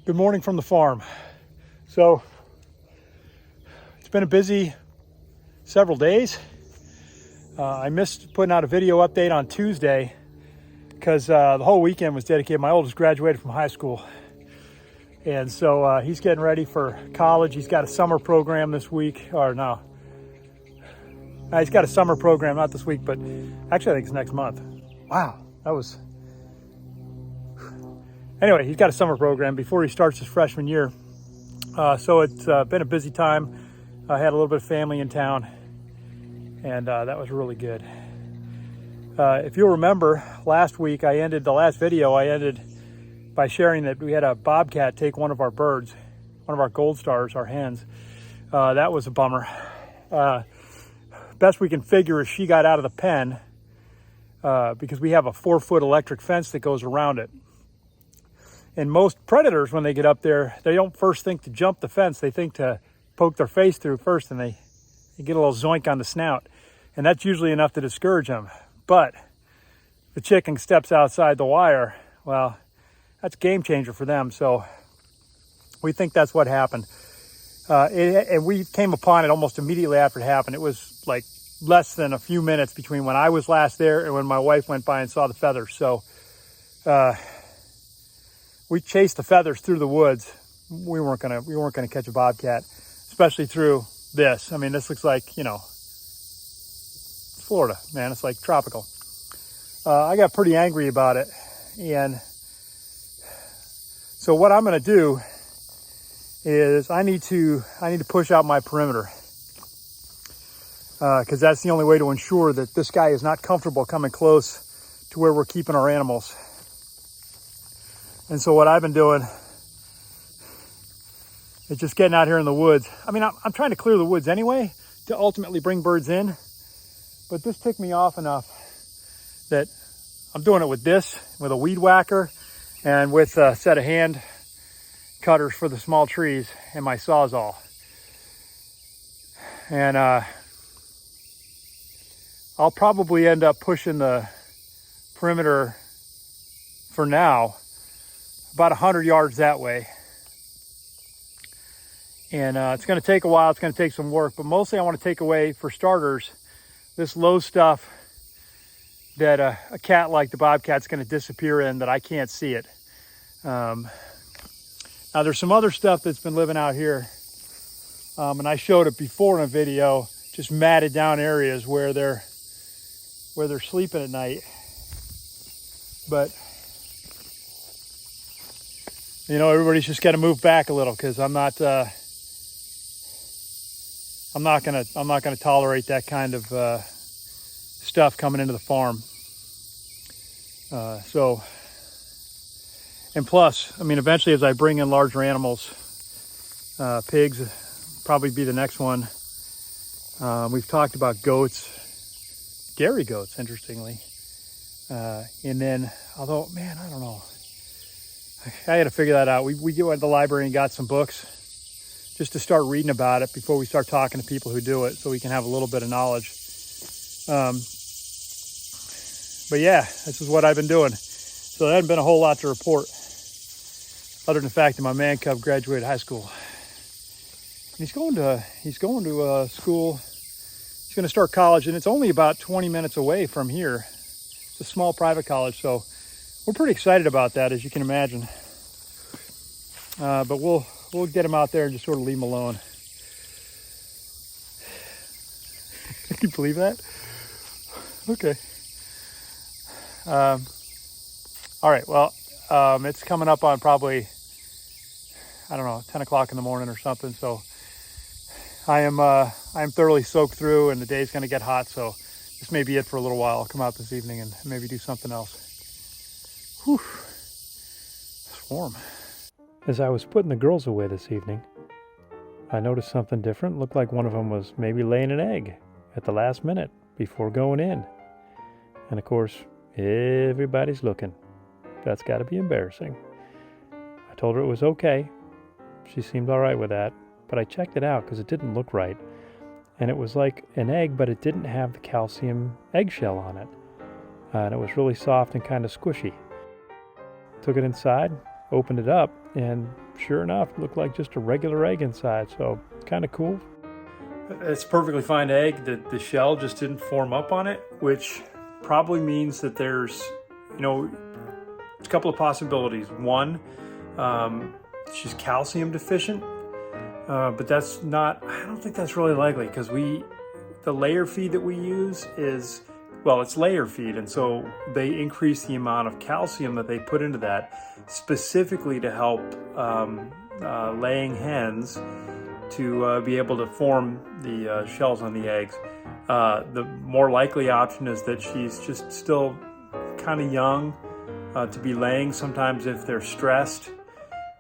Good morning from the farm. So it's been a busy several days. I missed putting out a video update on Tuesday because the whole weekend was dedicated. My oldest graduated from high school, and so he's getting ready for college. He's got a summer program this week, or no, he's got a summer program, not this week, but actually I think it's next month. Wow, that was... Anyway, he's got a summer program before he starts his freshman year. So it's been a busy time. I had a little bit of family in town, and that was really good. If you'll remember, last week I ended by sharing that we had a bobcat take one of our birds, one of our gold stars, our hens. That was a bummer. Best we can figure is she got out of the pen because we have a 4-foot electric fence that goes around it. And most predators, when they get up there, they don't first think to jump the fence. They think to poke their face through first, and they get a little zoink on the snout. And that's usually enough to discourage them. But the chicken steps outside the wire, well, that's a game changer for them. So we think that's what happened. And we came upon it almost immediately after it happened. It was like less than a few minutes between when I was last there and when my wife went by and saw the feathers. So we chased the feathers through the woods. We weren't gonna catch a bobcat, especially through this. I mean, this looks like, you know, Florida, man. It's like tropical. I got pretty angry about it, and so what I'm gonna do is I need to push out my perimeter because that's the only way to ensure that this guy is not comfortable coming close to where we're keeping our animals. And so what I've been doing is just getting out here in the woods. I mean, I'm trying to clear the woods anyway to ultimately bring birds in, but this ticked me off enough that I'm doing it with a weed whacker and with a set of hand cutters for the small trees and my Sawzall. And I'll probably end up pushing the perimeter for now about 100 yards that way. And it's going to take a while. It's going to take some work, but mostly I want to take away, for starters, this low stuff that a cat like the bobcat's going to disappear in, that I can't see it. Now there's some other stuff that's been living out here, and I showed it before in a video, just matted down areas where they're sleeping at night. But you know, everybody's just got to move back a little, because I'm not gonna tolerate that kind of stuff coming into the farm. And plus, I mean, eventually as I bring in larger animals, pigs probably be the next one. We've talked about goats, dairy goats, interestingly. And then, although, man, I don't know. I got to figure that out. We went to the library and got some books just to start reading about it before we start talking to people who do it, so we can have a little bit of knowledge. But yeah, this is what I've been doing. So there hasn't been a whole lot to report, other than the fact that my man cub graduated high school. And he's going to school. He's going to start college, and it's only about 20 minutes away from here. It's a small private college, so we're pretty excited about that, as you can imagine. But we'll get him out there and just sort of leave him alone. Can you believe that? Okay. All right. Well, it's coming up on probably, I don't know, 10 o'clock in the morning or something. So I'm thoroughly soaked through, and the day's going to get hot. So this may be it for a little while. I'll come out this evening and maybe do something else. Whew, it's warm. As I was putting the girls away this evening, I noticed something different. Looked like one of them was maybe laying an egg at the last minute before going in. And of course, everybody's looking. That's got to be embarrassing. I told her it was okay. She seemed all right with that, but I checked it out because it didn't look right. And it was like an egg, but it didn't have the calcium eggshell on it. And it was really soft and kind of squishy. Took it inside, opened it up, and sure enough, it looked like just a regular egg inside. So kind of cool. It's a perfectly fine egg. The shell just didn't form up on it, which probably means that there's, a couple of possibilities. One, she's calcium deficient, but that's not, I don't think that's really likely, because the layer feed that we use is, well, it's layer feed, and so they increase the amount of calcium that they put into that specifically to help laying hens to be able to form the shells on the eggs. The more likely option is that she's just still kind of young to be laying. Sometimes if they're stressed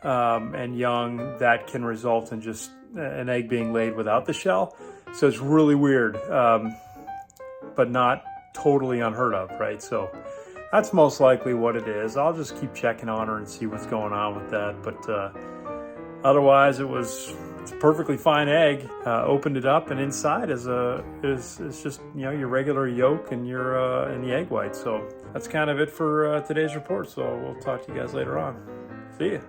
and young, that can result in just an egg being laid without the shell. So it's really weird, but not totally unheard of, right? So that's most likely what it is. I'll just keep checking on her and see what's going on with that. But otherwise, it's a perfectly fine egg. Opened it up, and inside is just your regular yolk and and the egg white. So that's kind of it for today's report. So we'll talk to you guys later on. See ya.